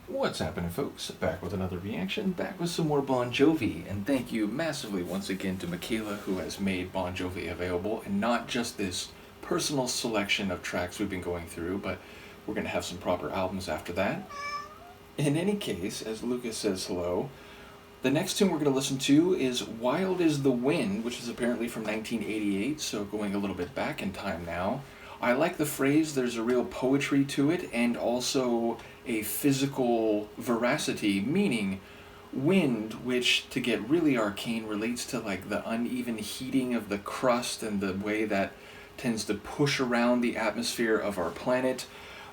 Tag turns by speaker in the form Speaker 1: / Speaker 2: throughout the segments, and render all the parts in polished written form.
Speaker 1: What's happening, folks? Back with another reaction, back with some more Bon Jovi, and thank you massively once again to Michaela, who has made Bon Jovi available, and not just this personal selection of tracks we've been going through, but we're going to have some proper albums after that. In any case, as Lucas says hello, the next tune we're going to listen to is Wild is the Wind, which is apparently from 1988, so going a little bit back in time now. I like the phrase, there's a real poetry to it, and also a physical veracity, meaning wind, which, to get really arcane, relates to like the uneven heating of the crust and the way that tends to push around the atmosphere of our planet.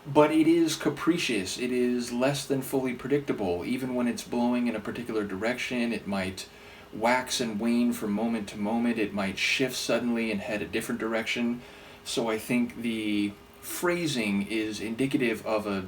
Speaker 1: But it is capricious, it is less than fully predictable. Even when it's blowing in a particular direction, it might wax and wane from moment to moment, it might shift suddenly and head a different direction. So I think the phrasing is indicative of a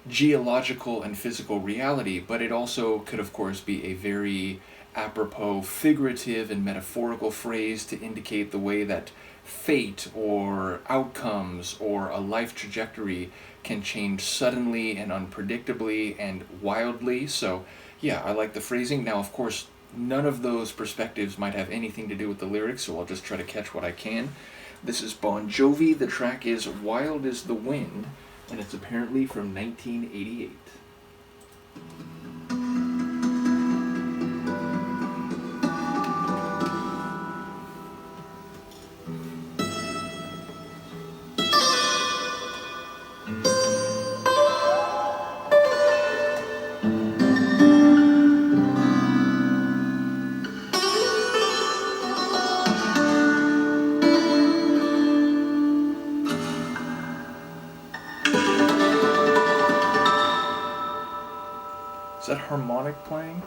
Speaker 1: geological and physical reality, but it also could, of course, be a very apropos figurative and metaphorical phrase to indicate the way that fate or outcomes or a life trajectory can change suddenly and unpredictably and wildly. So, yeah, I like the phrasing. Now, of course, none of those perspectives might have anything to do with the lyrics, so I'll just try to catch what I can. This is Bon Jovi. The track is Wild is the Wind, and it's apparently from 1988. Is that harmonic playing?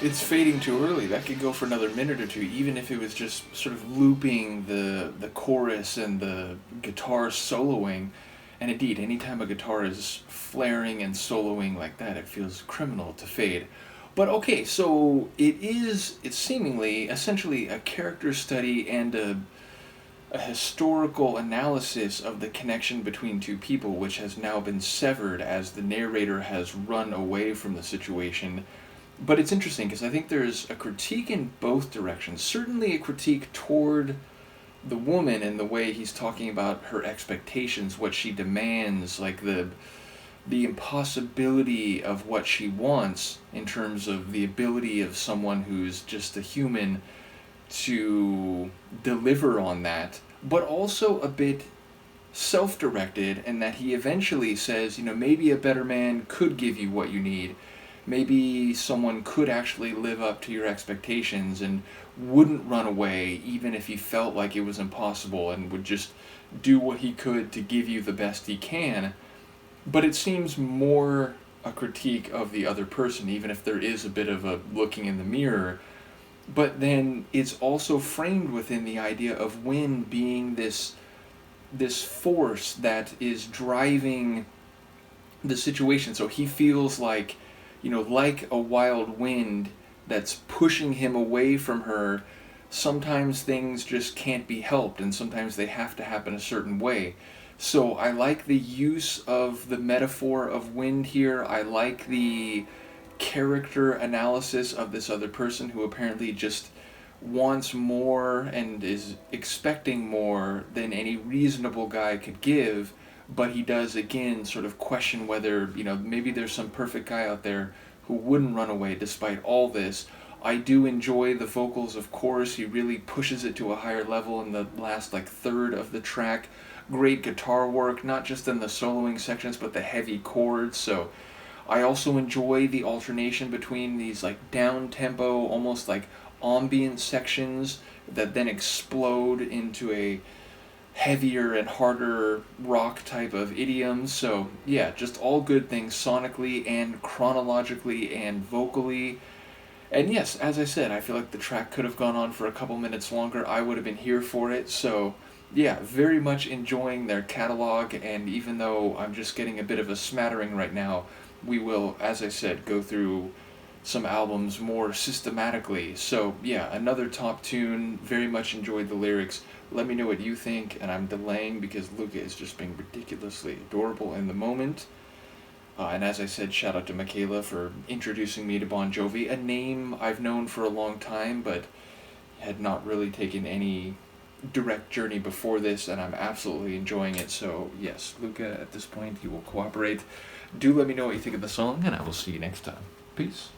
Speaker 1: It's fading too early. That could go for another minute or two, even if it was just sort of looping the chorus and the guitar soloing. And indeed, anytime a guitar is flaring and soloing like that, it feels criminal to fade. But okay, so it's seemingly, essentially, a character study and a historical analysis of the connection between two people, which has now been severed as the narrator has run away from the situation. But it's interesting because I think there's a critique in both directions. Certainly a critique toward the woman and the way he's talking about her expectations, what she demands, like the impossibility of what she wants in terms of the ability of someone who's just a human to deliver on that, but also a bit self-directed, and that he eventually says, maybe a better man could give you what you need. Maybe someone could actually live up to your expectations and wouldn't run away even if he felt like it was impossible, and would just do what he could to give you the best he can. But it seems more a critique of the other person, even if there is a bit of a looking in the mirror. But then it's also framed within the idea of wind being this force that is driving the situation. So he feels like, like a wild wind that's pushing him away from her. Sometimes things just can't be helped, and sometimes they have to happen a certain way. So I like the use of the metaphor of wind here. I like the character analysis of this other person who apparently just wants more and is expecting more than any reasonable guy could give, but he does again sort of question whether, maybe there's some perfect guy out there who wouldn't run away despite all this. I do enjoy the vocals, of course. He really pushes it to a higher level in the last third of the track. Great guitar work, not just in the soloing sections, but the heavy chords. So I also enjoy the alternation between these down-tempo, almost like ambient sections that then explode into a heavier and harder rock type of idiom. So yeah, just all good things sonically and chronologically and vocally. And yes, as I said, I feel like the track could have gone on for a couple minutes longer. I would have been here for it. So yeah, very much enjoying their catalog, and even though I'm just getting a bit of a smattering right now, we will, as I said, go through some albums more systematically. So yeah, another top tune. Very much enjoyed the lyrics. Let me know what you think, and I'm delaying because Luca is just being ridiculously adorable in the moment. And as I said, shout out to Michaela for introducing me to Bon Jovi, a name I've known for a long time, but had not really taken any direct journey before this, and I'm absolutely enjoying it. So yes, Luca, at this point, you will cooperate. Do let me know what you think of the song, and I will see you next time. Peace.